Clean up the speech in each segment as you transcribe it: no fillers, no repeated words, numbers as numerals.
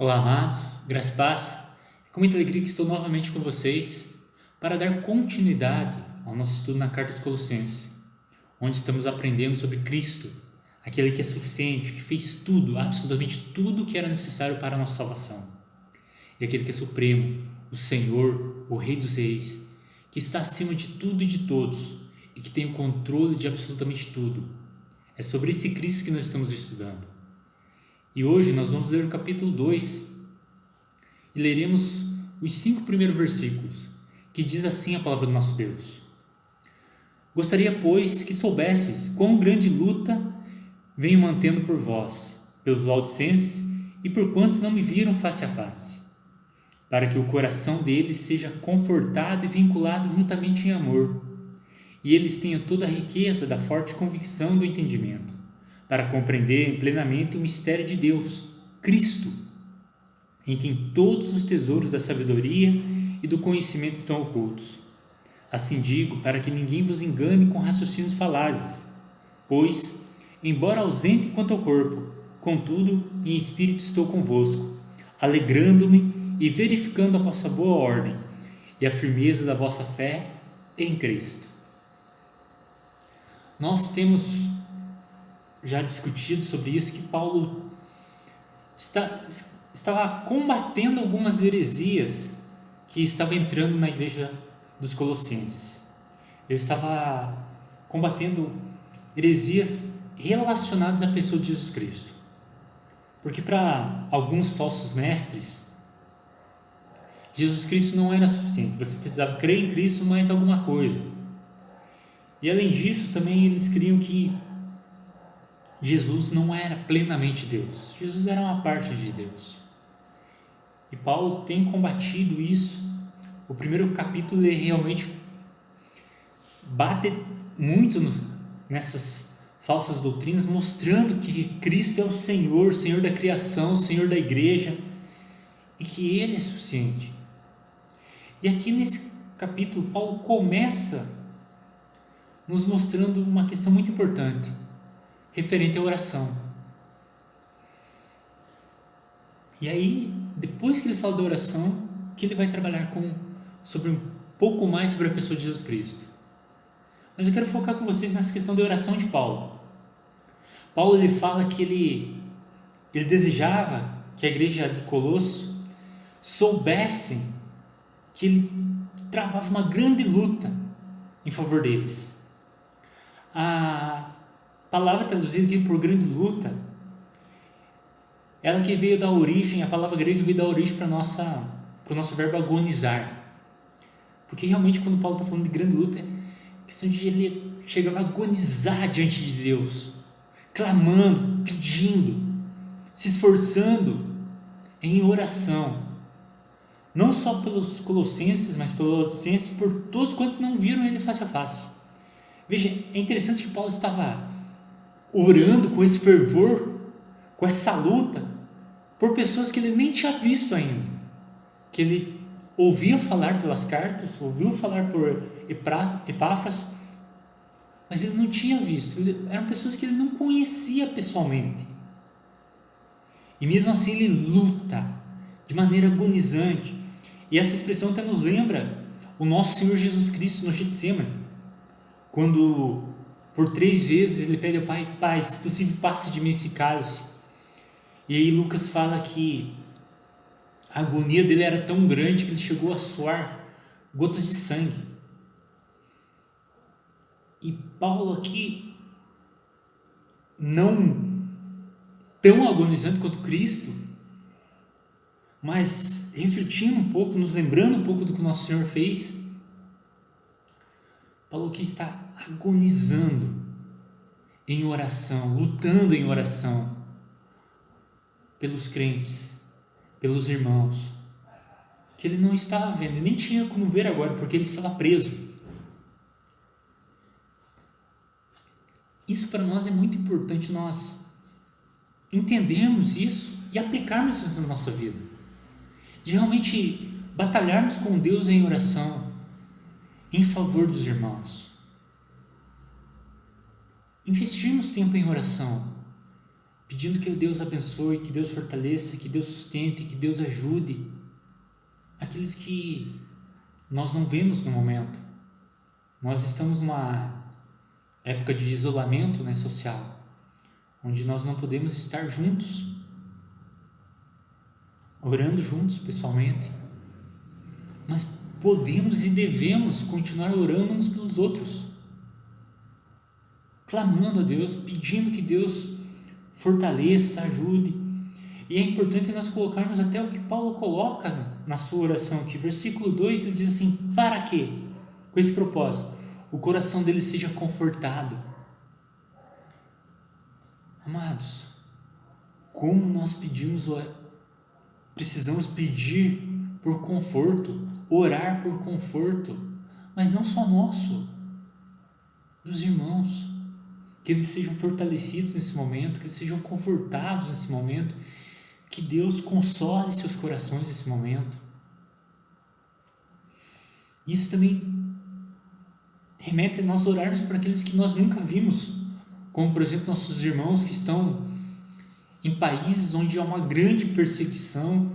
Olá, amados, graça e paz. É com muita alegria que estou novamente com vocês para dar continuidade ao nosso estudo na Carta aos Colossenses, onde estamos aprendendo sobre Cristo, aquele que é suficiente, que fez tudo, absolutamente tudo o que era necessário para a nossa salvação, e aquele que é supremo, o Senhor, o Rei dos Reis, que está acima de tudo e de todos e que tem o controle de absolutamente tudo. É sobre esse Cristo que nós estamos estudando. E hoje nós vamos ler o capítulo 2 e leremos os 5 primeiros versículos, que diz assim a palavra do nosso Deus. Gostaria, pois, que soubesses quão grande luta venho mantendo por vós, pelos laodicenses e por quantos não me viram face a face, para que o coração deles seja confortado e vinculado juntamente em amor, e eles tenham toda a riqueza da forte convicção do entendimento, para compreenderem plenamente o mistério de Deus, Cristo, em quem todos os tesouros da sabedoria e do conhecimento estão ocultos. Assim digo, para que ninguém vos engane com raciocínios falazes, pois, embora ausente quanto ao corpo, contudo, em espírito estou convosco, alegrando-me e verificando a vossa boa ordem e a firmeza da vossa fé em Cristo. Nós temos já discutido sobre isso, que Paulo estava combatendo algumas heresias que estavam entrando na igreja dos Colossenses. Ele estava combatendo heresias relacionadas à pessoa de Jesus Cristo. Porque para alguns falsos mestres, Jesus Cristo não era suficiente. Você precisava crer em Cristo mais alguma coisa. E além disso, também eles criam que Jesus não era plenamente Deus. Jesus era uma parte de Deus. E Paulo tem combatido isso. O primeiro capítulo ele realmente bate muito nessas falsas doutrinas, mostrando que Cristo é o Senhor, Senhor da criação, Senhor da igreja, e que Ele é suficiente. E aqui nesse capítulo, Paulo começa nos mostrando uma questão muito importante, referente à oração. E aí, depois que ele fala da oração, que ele vai trabalhar sobre um pouco mais sobre a pessoa de Jesus Cristo. Mas eu quero focar com vocês nessa questão da oração de Paulo. Paulo ele fala que ele desejava que a igreja de Colosso soubesse que ele travava uma grande luta em favor deles. A palavra traduzida aqui por grande luta, ela que veio da origem, a palavra grega veio da origem para o nosso verbo agonizar. Porque realmente quando Paulo está falando de grande luta, é questão de ele chegava a agonizar diante de Deus, clamando, pedindo, se esforçando em oração. Não só pelos colossenses, mas pelos laodicenses, por todos quantos não viram ele face a face. Veja, é interessante que Paulo estava orando com esse fervor, com essa luta, por pessoas que ele nem tinha visto ainda, que ele ouvia falar pelas cartas, ouviu falar por Epáfras, mas ele não tinha visto. Eram pessoas que ele não conhecia pessoalmente. E mesmo assim ele luta de maneira agonizante. E essa expressão até nos lembra o nosso Senhor Jesus Cristo no Getsemane, quando por 3 vezes ele pede ao Pai: Pai, se possível, passe de mim esse cálice. E aí Lucas fala que a agonia dele era tão grande que ele chegou a suar gotas de sangue. E Paulo aqui, não tão agonizante quanto Cristo, mas refletindo um pouco, nos lembrando um pouco do que o nosso Senhor fez, Paulo aqui está agonizando em oração, lutando em oração pelos crentes, pelos irmãos, que ele não estava vendo, e nem tinha como ver agora, porque ele estava preso. Isso para nós é muito importante, nós entendermos isso e aplicarmos isso na nossa vida, de realmente batalharmos com Deus em oração, em favor dos irmãos, investirmos tempo em oração, pedindo que Deus abençoe, que Deus fortaleça, que Deus sustente, que Deus ajude aqueles que nós não vemos no momento. Nós estamos numa época de isolamento, né, social, onde nós não podemos estar juntos, orando juntos pessoalmente, mas podemos e devemos continuar orando uns pelos outros, clamando a Deus, pedindo que Deus fortaleça, ajude. E é importante nós colocarmos até o que Paulo coloca na sua oração, que versículo 2 ele diz assim: para quê? Com esse propósito, o coração dele seja confortado. Amados, como nós precisamos pedir por conforto, orar por conforto, mas não só nosso, dos irmãos, que eles sejam fortalecidos nesse momento, que eles sejam confortados nesse momento, que Deus console seus corações nesse momento. Isso também remete a nós orarmos por aqueles que nós nunca vimos, como por exemplo nossos irmãos que estão em países onde há uma grande perseguição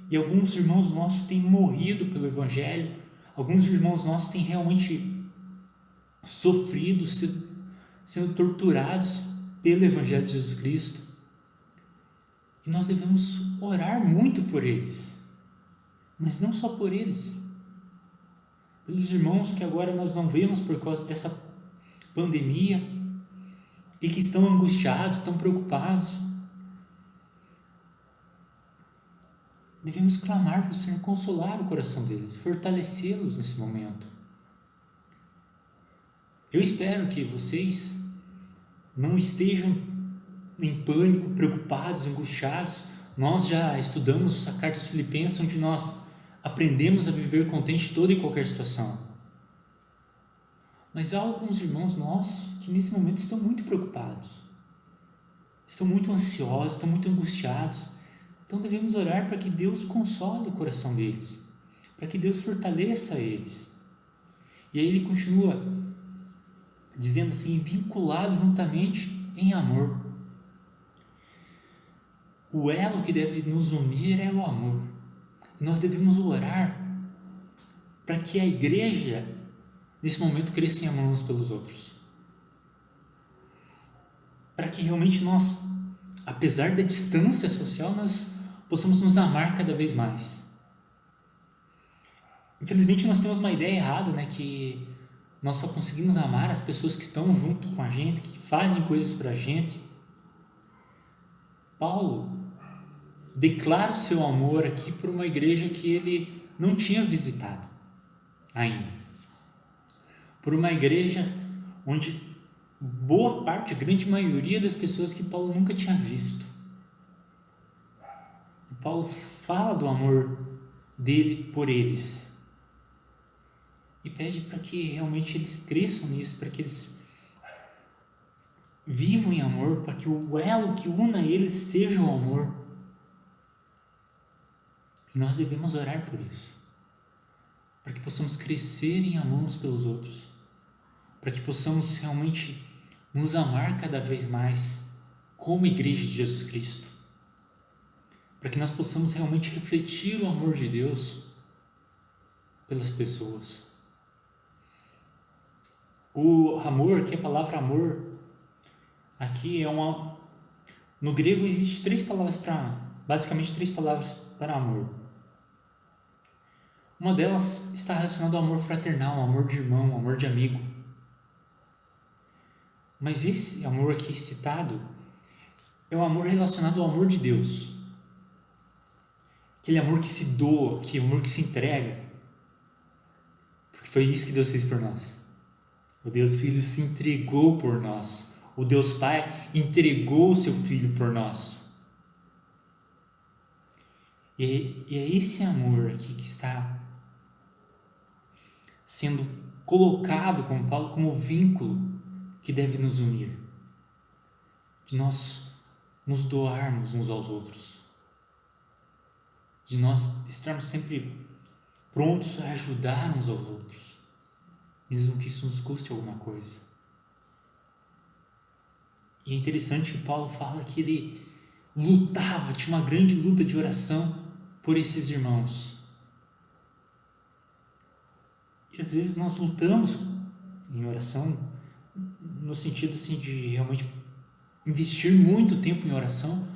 e alguns irmãos nossos têm morrido pelo Evangelho, alguns irmãos nossos têm realmente sofrido, sendo torturados pelo Evangelho de Jesus Cristo. E nós devemos orar muito por eles, mas não só por eles, pelos irmãos que agora nós não vemos por causa dessa pandemia e que estão angustiados, estão preocupados. Devemos clamar para o Senhor consolar o coração deles, fortalecê-los nesse momento. Eu espero que vocês não estejam em pânico, preocupados, angustiados. Nós já estudamos a carta aos Filipenses, onde nós aprendemos a viver contente em toda e qualquer situação. Mas há alguns irmãos nossos que nesse momento estão muito preocupados, estão muito ansiosos, estão muito angustiados. Então devemos orar para que Deus console o coração deles, para que Deus fortaleça eles. E aí ele continua dizendo assim: vinculado juntamente em amor. O elo que deve nos unir é o amor. E nós devemos orar para que a igreja, nesse momento, cresça em amor uns pelos outros. Para que realmente nós, apesar da distância social, nós possamos nos amar cada vez mais. Infelizmente, nós temos uma ideia errada, né? Que nós só conseguimos amar as pessoas que estão junto com a gente, que fazem coisas para a gente. Paulo declara o seu amor aqui por uma igreja que ele não tinha visitado ainda. Por uma igreja onde boa parte, a grande maioria das pessoas que Paulo nunca tinha visto. Paulo fala do amor dele por eles e pede para que realmente eles cresçam nisso, para que eles vivam em amor, para que o elo que una eles seja o amor. E nós devemos orar por isso, para que possamos crescer em amor uns pelos outros, para que possamos realmente nos amar cada vez mais como igreja de Jesus Cristo, para que nós possamos realmente refletir o amor de Deus pelas pessoas. O amor, que a palavra amor aqui no grego existe basicamente três palavras para amor. Uma delas está relacionada ao amor fraternal, ao amor de irmão, ao amor de amigo. Mas esse amor aqui citado é o amor relacionado ao amor de Deus. Aquele amor que se doa, aquele amor que se entrega. Porque foi isso que Deus fez por nós. O Deus Filho se entregou por nós. O Deus Pai entregou o seu Filho por nós. E é esse amor aqui que está sendo colocado, como Paulo, como vínculo que deve nos unir, de nós nos doarmos uns aos outros, de nós estarmos sempre prontos a ajudar uns aos outros, mesmo que isso nos custe alguma coisa. E é interessante que Paulo fala que ele lutava, tinha uma grande luta de oração por esses irmãos. E às vezes nós lutamos em oração no sentido assim, de realmente investir muito tempo em oração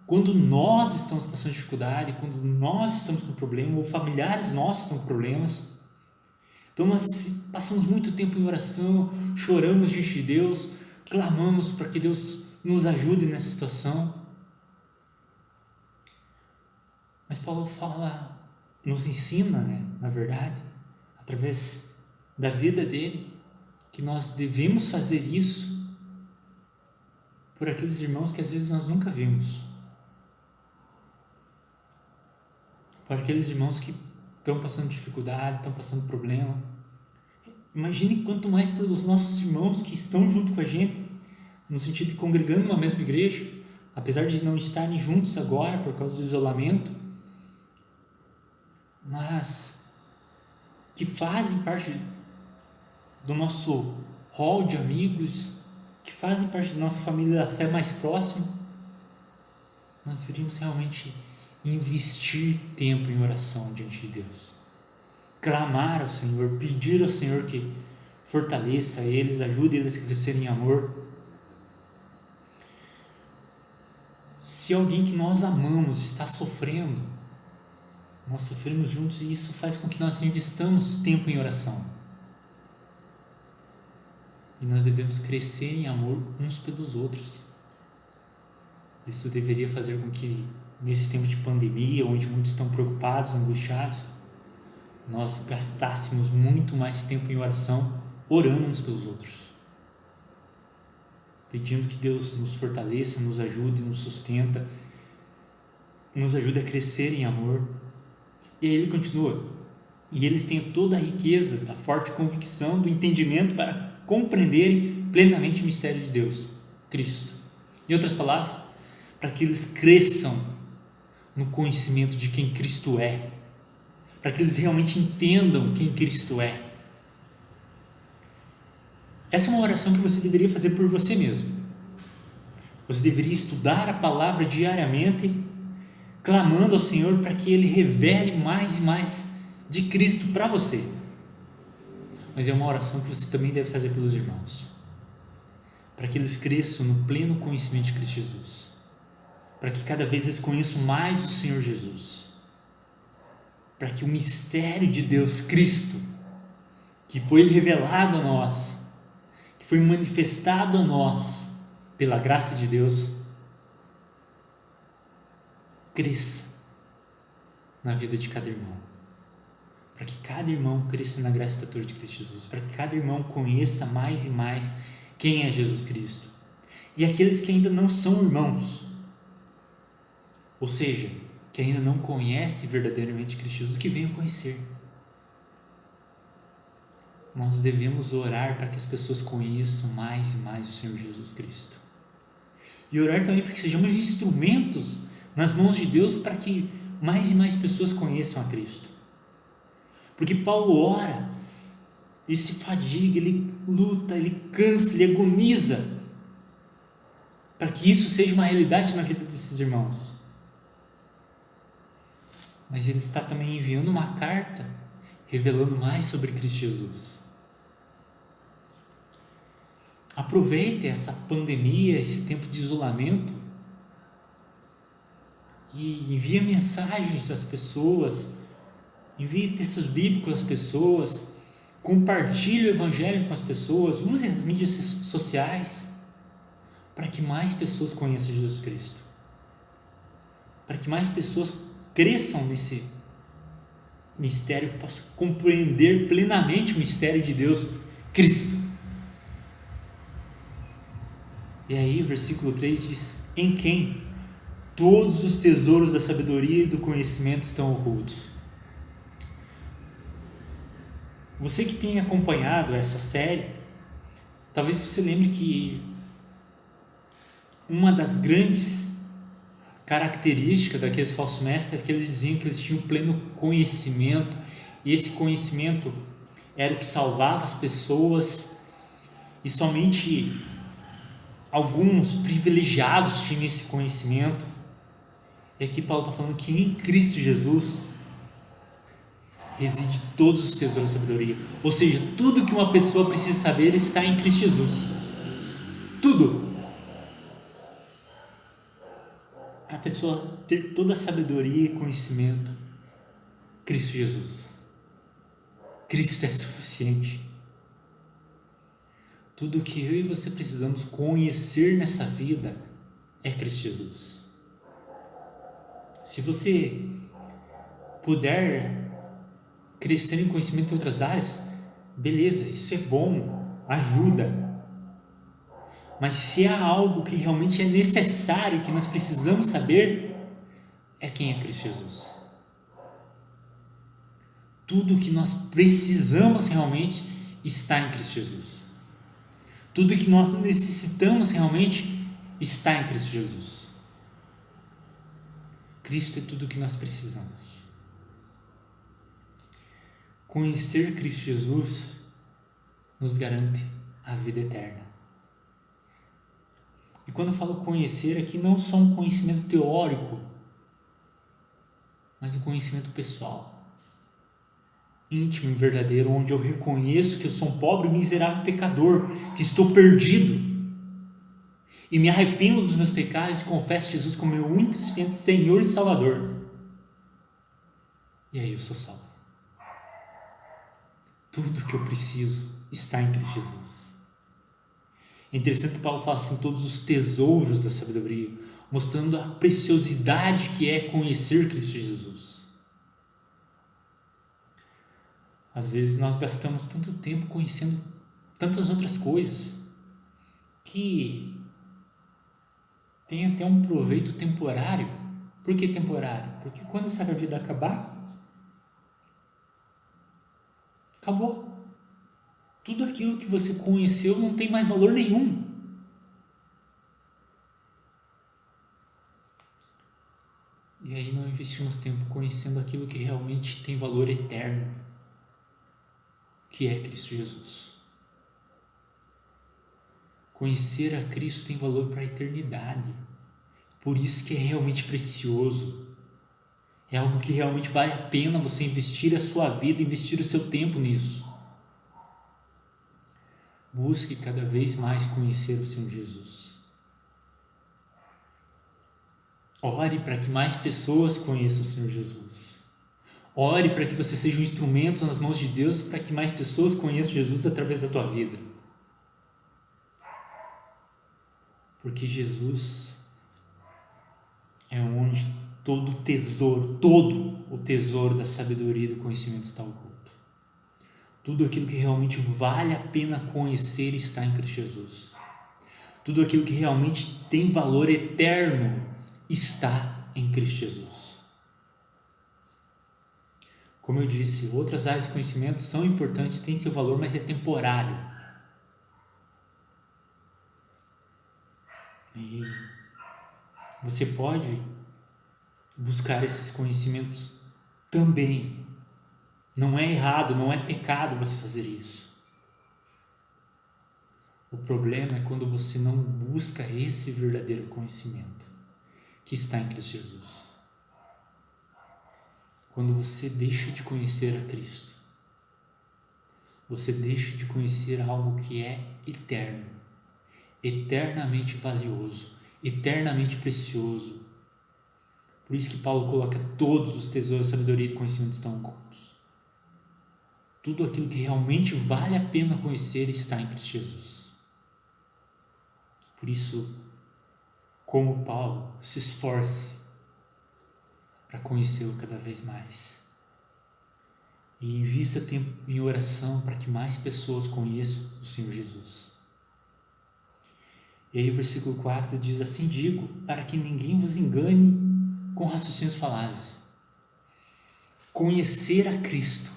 quando nós estamos passando dificuldade, quando nós estamos com problema, ou familiares nossos estão com problemas. Então nós passamos muito tempo em oração, choramos diante de Deus, clamamos para que Deus nos ajude nessa situação. Mas Paulo nos ensina, na verdade, através da vida dele, que nós devemos fazer isso por aqueles irmãos que às vezes nós nunca vimos. Por aqueles irmãos que estão passando dificuldade, estão passando problema. Imagine quanto mais pelos nossos irmãos que estão junto com a gente, no sentido de congregando numa mesma igreja, apesar de não estarem juntos agora por causa do isolamento, mas que fazem parte do nosso hall de amigos, que fazem parte da nossa família da fé mais próxima. Nós deveríamos realmente investir tempo em oração diante de Deus, clamar ao Senhor, pedir ao Senhor que fortaleça eles, ajude eles a crescerem em amor. Se alguém que nós amamos está sofrendo, nós sofremos juntos e isso faz com que nós investamos tempo em oração. E nós devemos crescer em amor uns pelos outros. Isso deveria fazer com que, nesse tempo de pandemia, onde muitos estão preocupados, angustiados, nós gastássemos muito mais tempo em oração, orando uns pelos outros, pedindo que Deus nos fortaleça, nos ajude, nos sustenta, nos ajude a crescer em amor. E aí ele continua: e eles têm toda a riqueza da forte convicção, do entendimento para compreenderem plenamente o mistério de Deus, Cristo. Em outras palavras, para que eles cresçam no conhecimento de quem Cristo é, para que eles realmente entendam quem Cristo é. Essa é uma oração que você deveria fazer por você mesmo. Você deveria estudar a palavra diariamente, clamando ao Senhor para que Ele revele mais e mais de Cristo para você. Mas é uma oração que você também deve fazer pelos irmãos, para que eles cresçam no pleno conhecimento de Cristo Jesus, para que cada vez eles conheçam mais o Senhor Jesus, para que o mistério de Deus Cristo, que foi revelado a nós, que foi manifestado a nós pela graça de Deus, cresça na vida de cada irmão, para que cada irmão cresça na graça e estatura de Cristo Jesus, para que cada irmão conheça mais e mais quem é Jesus Cristo. E aqueles que ainda não são irmãos, ou seja, que ainda não conhecem verdadeiramente Cristo Jesus, que venham conhecer. Nós devemos orar para que as pessoas conheçam mais e mais o Senhor Jesus Cristo. E orar também para que sejamos instrumentos nas mãos de Deus para que mais e mais pessoas conheçam a Cristo. Porque Paulo ora, ele se fadiga, ele luta, ele cansa, ele agoniza para que isso seja uma realidade na vida desses irmãos. Mas ele está também enviando uma carta revelando mais sobre Cristo Jesus. Aproveite essa pandemia, esse tempo de isolamento e envie mensagens às pessoas, envie textos bíblicos às pessoas, compartilhe o evangelho com as pessoas, use as mídias sociais para que mais pessoas conheçam Jesus Cristo, para que mais pessoas cresçam nesse mistério, possam compreender plenamente o mistério de Deus, Cristo. E aí, versículo 3 diz: em quem todos os tesouros da sabedoria e do conhecimento estão ocultos. Você que tem acompanhado essa série, talvez você lembre que uma das grandes características daqueles falsos mestres é que eles diziam que eles tinham pleno conhecimento, e esse conhecimento era o que salvava as pessoas, e somente alguns privilegiados tinham esse conhecimento. E aqui Paulo está falando que em Cristo Jesus reside todos os tesouros da sabedoria. Ou seja, tudo que uma pessoa precisa saber está em Cristo Jesus. Tudo. Para a pessoa ter toda a sabedoria e conhecimento, Cristo Jesus. Cristo é suficiente. Tudo que eu e você precisamos conhecer nessa vida é Cristo Jesus. Se você puder crescer em conhecimento em outras áreas, beleza, isso é bom, ajuda. Mas se há algo que realmente é necessário, que nós precisamos saber, é quem é Cristo Jesus. Tudo que nós precisamos realmente está em Cristo Jesus. Tudo que nós necessitamos realmente está em Cristo Jesus. Cristo é tudo o que nós precisamos. Conhecer Cristo Jesus nos garante a vida eterna. E quando eu falo conhecer aqui, não só um conhecimento teórico, mas um conhecimento pessoal, íntimo e verdadeiro, onde eu reconheço que eu sou um pobre, miserável pecador, que estou perdido, e me arrependo dos meus pecados e confesso Jesus como meu único suficiente Senhor e Salvador. E aí eu sou salvo. Tudo que eu preciso está em Cristo Jesus. É interessante que Paulo fala assim, todos os tesouros da sabedoria, mostrando a preciosidade que é conhecer Cristo Jesus. Às vezes nós gastamos tanto tempo conhecendo tantas outras coisas que tem até um proveito temporário. Por que temporário? Porque quando essa vida acabar, acabou. Tudo aquilo que você conheceu não tem mais valor nenhum. E aí não investimos tempo conhecendo aquilo que realmente tem valor eterno, que é Cristo Jesus. Conhecer a Cristo tem valor para a eternidade. Por isso que é realmente precioso. É algo que realmente vale a pena você investir a sua vida, investir o seu tempo nisso. Busque cada vez mais conhecer o Senhor Jesus. Ore para que mais pessoas conheçam o Senhor Jesus. Ore para que você seja um instrumento nas mãos de Deus para que mais pessoas conheçam Jesus através da tua vida. Porque Jesus é onde todo o tesouro da sabedoria e do conhecimento está oculto. Tudo aquilo que realmente vale a pena conhecer está em Cristo Jesus. Tudo aquilo que realmente tem valor eterno está em Cristo Jesus. Como eu disse, outras áreas de conhecimento são importantes, têm seu valor, mas é temporário. E você pode buscar esses conhecimentos também. Não é errado, não é pecado você fazer isso. O problema é quando você não busca esse verdadeiro conhecimento que está em Cristo Jesus. Quando você deixa de conhecer a Cristo, você deixa de conhecer algo que é eterno, eternamente valioso, eternamente precioso. Por isso que Paulo coloca todos os tesouros de sabedoria e conhecimento estão ocultos. Tudo aquilo que realmente vale a pena conhecer está em Cristo Jesus. Por isso, como Paulo, se esforce para conhecê-lo cada vez mais. E invista tempo em oração para que mais pessoas conheçam o Senhor Jesus. E aí o versículo 4 diz assim: digo, para que ninguém vos engane com raciocínios falazes. Conhecer a Cristo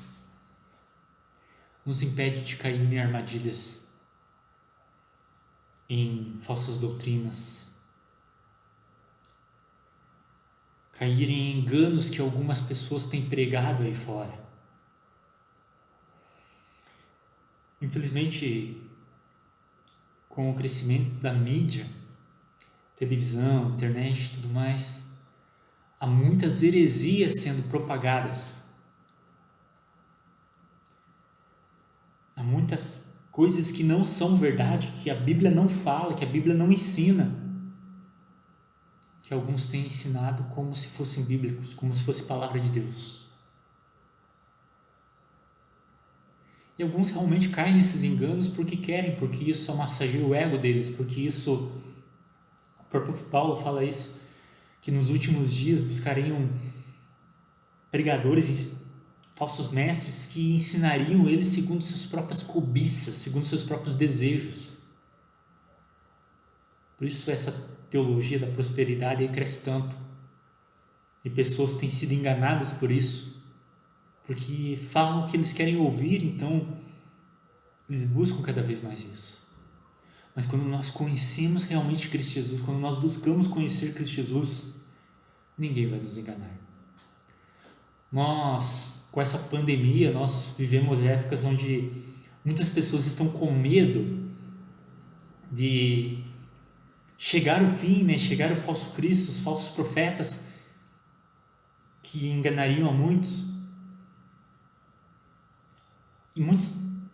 nos impede de cair em armadilhas, em falsas doutrinas, cair em enganos que algumas pessoas têm pregado aí fora. Infelizmente, com o crescimento da mídia, televisão, internet e tudo mais, há muitas heresias sendo propagadas. Há muitas coisas que não são verdade, que a Bíblia não fala, que a Bíblia não ensina, que alguns têm ensinado como se fossem bíblicos, como se fosse palavra de Deus. E alguns realmente caem nesses enganos porque querem, porque isso massageia o ego deles, porque isso, o próprio Paulo fala isso, que nos últimos dias buscariam pregadores, falsos mestres que ensinariam eles segundo suas próprias cobiças, segundo seus próprios desejos. Por isso essa teologia da prosperidade aí cresce tanto. E pessoas têm sido enganadas por isso, porque falam o que eles querem ouvir, então eles buscam cada vez mais isso. Mas quando nós conhecemos realmente Cristo Jesus, quando nós buscamos conhecer Cristo Jesus, ninguém vai nos enganar. Nós, com essa pandemia, nós vivemos épocas onde muitas pessoas estão com medo de chegar o fim, né? Chegar o falso Cristo, os falsos profetas que enganariam a muitos. E muitos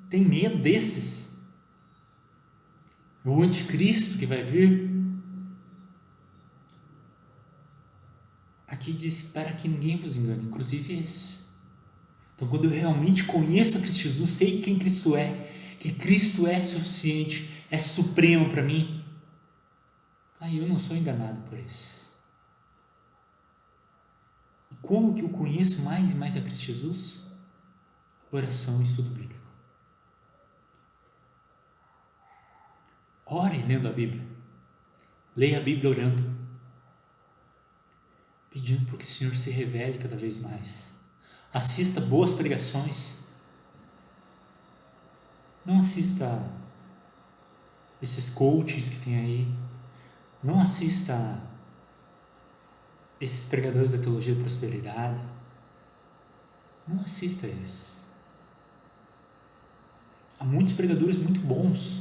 têm medo desses. O anticristo que vai vir. Aqui diz para que ninguém vos engane, inclusive esse. Então, quando eu realmente conheço a Cristo Jesus, sei quem Cristo é, que Cristo é suficiente, é supremo para mim, aí eu não sou enganado por isso. E como que eu conheço mais e mais a Cristo Jesus? Oração e estudo bíblico. Ore lendo a Bíblia. Leia a Bíblia orando. Pedindo para que o Senhor se revele cada vez mais. Assista boas pregações. Não assista esses coaches que tem aí. Não assista esses pregadores da teologia da prosperidade. Não assista eles. Há muitos pregadores muito bons.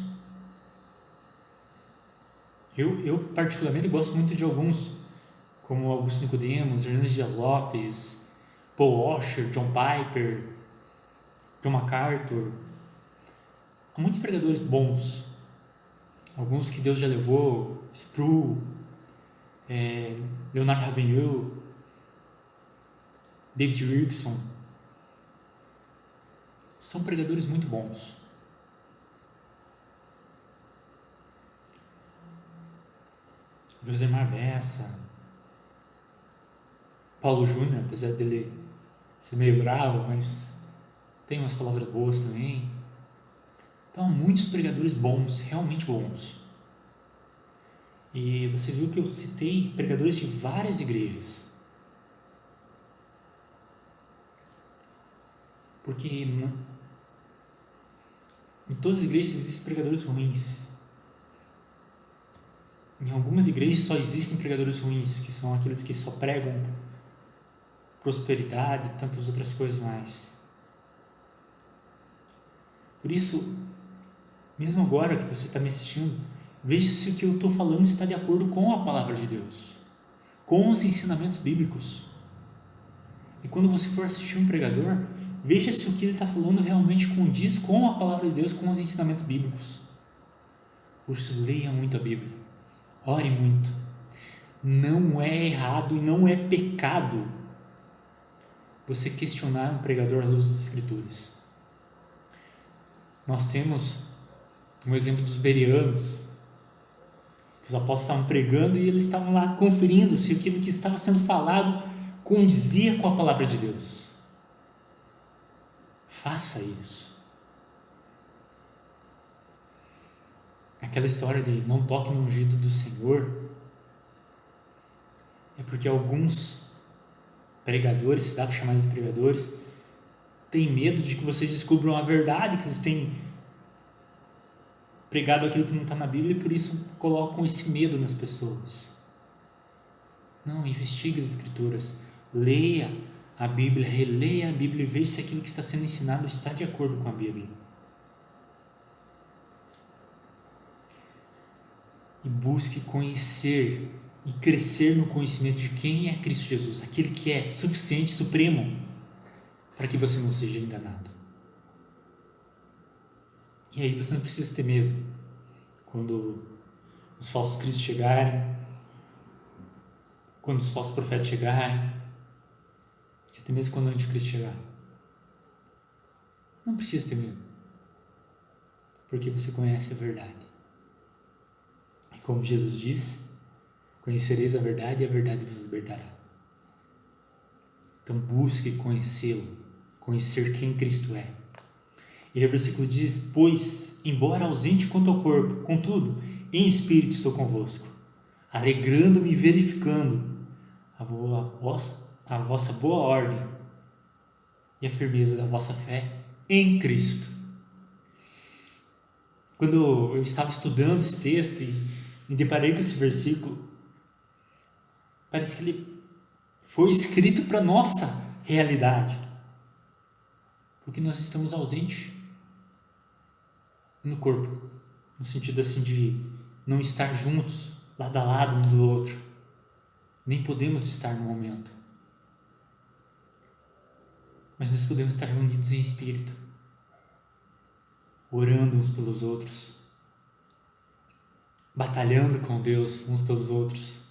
Eu particularmente gosto muito de alguns, como Augusto Nicodemos, Hernandes Dias Lopes, Paul Washer, John Piper, John MacArthur. Há muitos pregadores bons. Alguns que Deus já levou, Sproul, Leonard Ravenhill, David Wilkerson. São pregadores muito bons. Josemar Bessa, Paulo Júnior, apesar dele ser meio bravo, mas tem umas palavras boas também. Então, há muitos pregadores bons, realmente bons. E você viu que eu citei pregadores de várias igrejas. Porque em todas as igrejas existem pregadores ruins. Em algumas igrejas só existem pregadores ruins, que são aqueles que só pregam prosperidade e tantas outras coisas mais. Por isso, mesmo agora que você está me assistindo, veja se o que eu estou falando está de acordo com a palavra de Deus, com os ensinamentos bíblicos. E quando você for assistir um pregador, veja se o que ele está falando realmente condiz com a palavra de Deus, com os ensinamentos bíblicos. Por isso, leia muito a Bíblia. Ore muito. Não é errado e não é pecado você questionar um pregador à luz das Escrituras. Nós temos um exemplo dos bereanos, que os apóstolos estavam pregando e eles estavam lá conferindo se aquilo que estava sendo falado condizia com a palavra de Deus. Faça isso. Aquela história de não toque no ungido do Senhor é porque alguns pregadores, se dá para chamar de pregadores, têm medo de que vocês descubram a verdade, que eles têm pregado aquilo que não está na Bíblia e por isso colocam esse medo nas pessoas. Não, investigue as Escrituras, leia a Bíblia, releia a Bíblia e veja se aquilo que está sendo ensinado está de acordo com a Bíblia. e busque conhecer e crescer no conhecimento de quem é Cristo Jesus, aquele que é suficiente, supremo, para que você não seja enganado. E aí você não precisa ter medo quando os falsos cristos chegarem, quando os falsos profetas chegarem, e até mesmo quando o anticristo chegar. Não precisa ter medo, porque você conhece a verdade. E como Jesus diz, conhecereis a verdade e a verdade vos libertará. Então busque conhecê-lo, conhecer quem Cristo é. E aí o versículo diz: pois, embora ausente quanto ao corpo, contudo, em espírito estou convosco, alegrando-me e verificando a vossa boa ordem e a firmeza da vossa fé em Cristo. Quando eu estava estudando esse texto e me deparei com esse versículo, parece que ele foi escrito para a nossa realidade, porque nós estamos ausentes no corpo, no sentido assim de não estar juntos, lado a lado um do outro, nem podemos estar no momento, mas nós podemos estar reunidos em espírito, orando uns pelos outros, batalhando com Deus uns pelos outros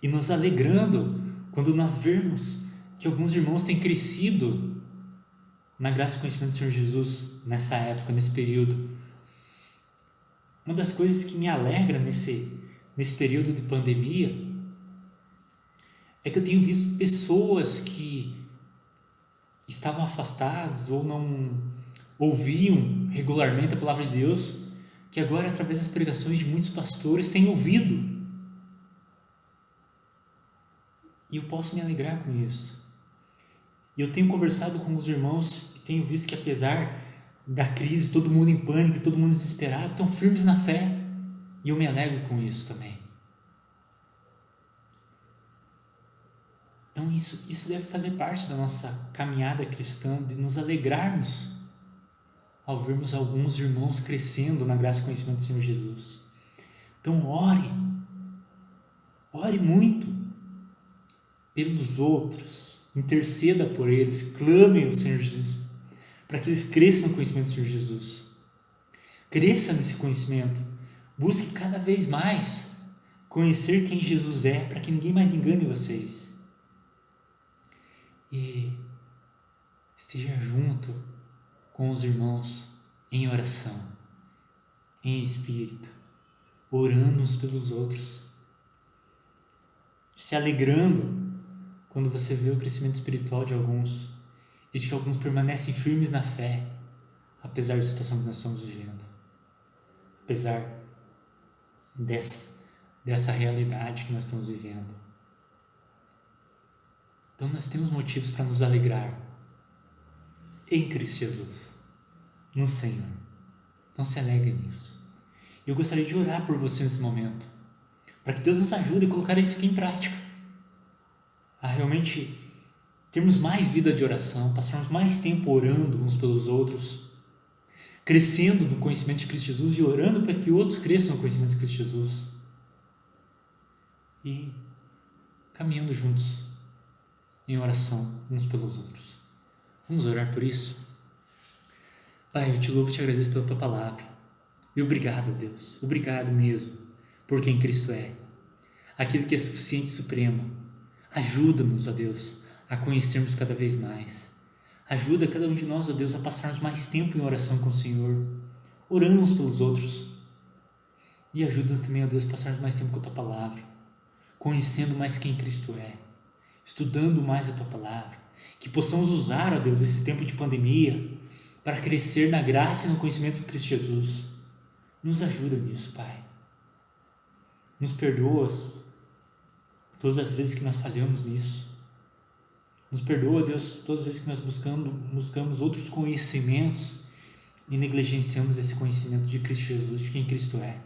e nos alegrando quando nós vermos que alguns irmãos têm crescido na graça e conhecimento do Senhor Jesus nessa época, nesse período. Uma das coisas que me alegra nesse período de pandemia é que eu tenho visto pessoas que estavam afastados ou não ouviam regularmente a palavra de Deus, que agora, através das pregações de muitos pastores, têm ouvido. E eu posso me alegrar com isso. E eu tenho conversado com os irmãos e tenho visto que, apesar da crise, todo mundo em pânico, todo mundo desesperado, estão firmes na fé. E eu me alegro com isso também. Então isso deve fazer parte da nossa caminhada cristã, de nos alegrarmos ao vermos alguns irmãos crescendo na graça e conhecimento do Senhor Jesus. Então ore muito pelos outros, interceda por eles, clame ao Senhor Jesus para que eles cresçam no conhecimento do Senhor Jesus. Cresça nesse conhecimento, busque cada vez mais conhecer quem Jesus é, para que ninguém mais engane vocês. E esteja junto com os irmãos em oração, em espírito, orando uns pelos outros, se alegrando quando você vê o crescimento espiritual de alguns e de que alguns permanecem firmes na fé, apesar da situação que nós estamos vivendo, apesar dessa realidade que nós estamos vivendo. Então nós temos motivos para nos alegrar em Cristo Jesus, no Senhor. Então se alegre nisso. Eu gostaria de orar por você nesse momento, para que Deus nos ajude a colocar isso aqui em prática, a realmente termos mais vida de oração, passarmos mais tempo orando uns pelos outros, crescendo no conhecimento de Cristo Jesus e orando para que outros cresçam no conhecimento de Cristo Jesus e caminhando juntos em oração uns pelos outros. Vamos orar por isso? Pai, eu te louvo e te agradeço pela tua palavra. E obrigado, Deus. Obrigado mesmo por quem Cristo é. Aquele que é suficiente e supremo. Ajuda-nos, ó Deus, a conhecermos cada vez mais. Ajuda cada um de nós, ó Deus, a passarmos mais tempo em oração com o Senhor, orando uns pelos outros. E ajuda-nos também, ó Deus, a passarmos mais tempo com a tua palavra, conhecendo mais quem Cristo é, estudando mais a tua palavra. Que possamos usar, ó Deus, esse tempo de pandemia para crescer na graça e no conhecimento de Cristo Jesus. Nos ajuda nisso, Pai. Nos perdoa todas as vezes que nós falhamos nisso. Nos perdoa, Deus, todas as vezes que nós buscamos outros conhecimentos e negligenciamos esse conhecimento de Cristo Jesus, de quem Cristo é.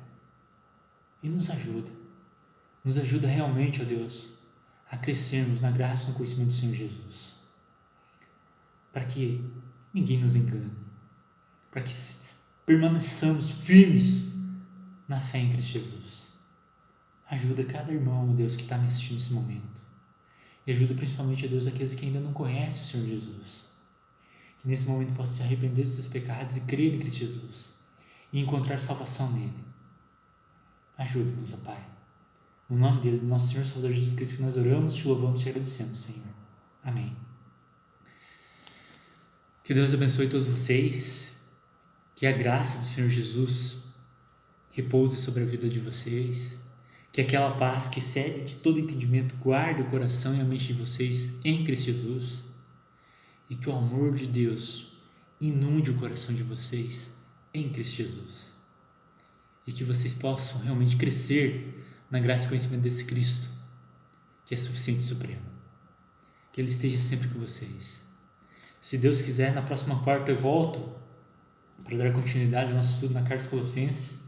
E nos ajuda. Nos ajuda realmente, ó Deus, a crescermos na graça e no conhecimento do Senhor Jesus. Para que ninguém nos engane. Para que permaneçamos firmes na fé em Cristo Jesus. Ajuda cada irmão, ó Deus, que está me assistindo nesse momento. E ajuda principalmente, ó Deus, aqueles que ainda não conhecem o Senhor Jesus. Que nesse momento possam se arrepender dos seus pecados e crer em Cristo Jesus. E encontrar salvação nele. Ajuda-nos, ó Pai. No nome dele, do nosso Senhor Salvador Jesus Cristo, que nós oramos, te louvamos e te agradecemos, Senhor. Amém. Que Deus abençoe todos vocês. Que a graça do Senhor Jesus repouse sobre a vida de vocês. Que aquela paz que excede todo entendimento guarde o coração e a mente de vocês em Cristo Jesus. E que o amor de Deus inunde o coração de vocês em Cristo Jesus. E que vocês possam realmente crescer na graça e conhecimento desse Cristo, que é suficiente e supremo. Que Ele esteja sempre com vocês. Se Deus quiser, na próxima quarta eu volto para dar continuidade ao nosso estudo na Carta aos Colossenses.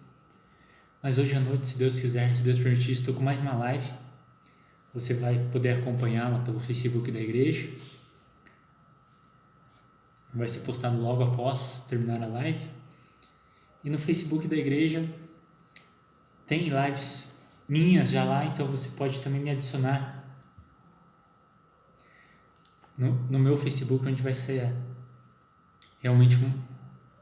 Mas hoje à noite, se Deus quiser, se Deus permitir, estou com mais uma live. Você vai poder acompanhá-la pelo Facebook da igreja. Vai ser postado logo após terminar a live. E no Facebook da igreja tem lives minhas já lá, então você pode também me adicionar no meu Facebook, onde vai ser realmente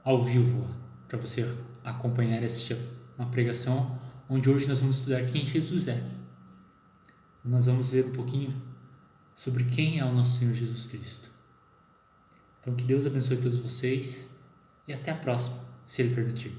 ao vivo para você acompanhar e assistir uma pregação, onde hoje nós vamos estudar quem Jesus é. Nós vamos ver um pouquinho sobre quem é o nosso Senhor Jesus Cristo. Então que Deus abençoe todos vocês e até a próxima, se Ele permitir.